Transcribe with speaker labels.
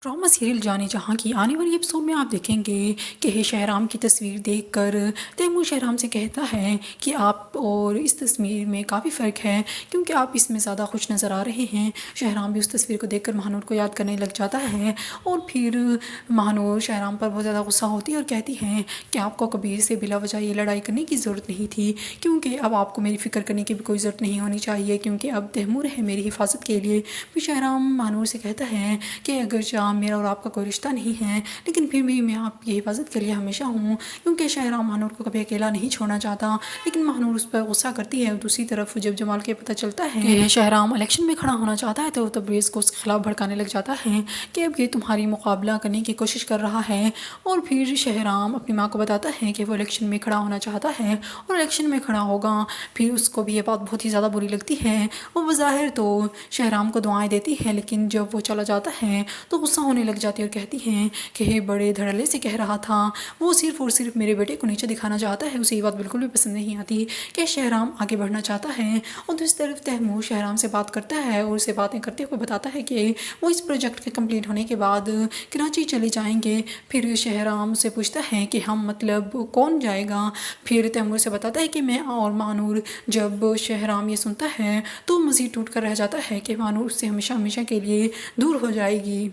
Speaker 1: Drama serial जाने जहाँ की आने वाली एपिसोड में आप देखेंगे कि शहराम की तस्वीर देखकर तैमूर शहराम से कहता है कि आप और इस तस्वीर में काफ़ी फ़र्क है क्योंकि आप इसमें ज़्यादा खुश नज़र आ रहे हैं। शहराम भी उस तस्वीर को देखकर महानूर को याद करने लग जाता है और फिर महानूर शहराम पर बहुत ज़्यादा गुस्सा होती है और कहती हैं कि आपको कबीर से बिला वजह ये लड़ाई करने की ज़रूरत नहीं थी, क्योंकि अब आपको मेरी फ़िक्र करने की भी कोई ज़रूरत नहीं होनी चाहिए क्योंकि अब तैमूर है मेरी हिफाजत के लिए। फिर शहराम महानूर से कहता है कि अगर मेरा और आपका कोई रिश्ता नहीं है लेकिन फिर भी मैं आपकी हिफाजत के लिए हमेशा हूँ, क्योंकि शहराम महानूर को कभी अकेला नहीं छोड़ना चाहता। लेकिन महानूर उस पर गुस्सा करती है। दूसरी तरफ जब जमाल के पता चलता है कि शहराम इलेक्शन में खड़ा होना चाहता है तो तबरेज़ को उसके खिलाफ भड़काने लग जाता है कि अब ये तुम्हारी मुकाबला करने की कोशिश कर रहा है। और फिर शहराम अपनी माँ को बताता है कि वो इलेक्शन में खड़ा होना चाहता है और इलेक्शन में खड़ा होगा। फिर उसको भी ये बात बहुत ही ज़्यादा बुरी लगती है। वो बज़ाहिर तो शहराम को दुआएं देती है लेकिन जब वो चला जाता है तो गुस्सा होने लग जाती है और कहती हैं कि हे बड़े धड़ल्ले से कह रहा था, वो सिर्फ़ और सिर्फ मेरे बेटे को नीचे दिखाना चाहता है, उसे ये बात बिल्कुल भी पसंद नहीं आती कि शहराम आगे बढ़ना चाहता है। और दूसरी तरफ तैमूर शहराम से बात करता है और उससे बातें करते हुए बताता है कि वो इस प्रोजेक्ट के कंप्लीट होने के बाद कराची चले जाएंगे। फिर शहराम से पूछता है कि हम मतलब कौन जाएगा। फिर तैमूर से बताता है कि मैं और महानूर। जब शहराम ये सुनता है तो मज़ीद टूट कर रह जाता है कि महानूर उससे हमेशा हमेशा के लिए दूर हो जाएगी।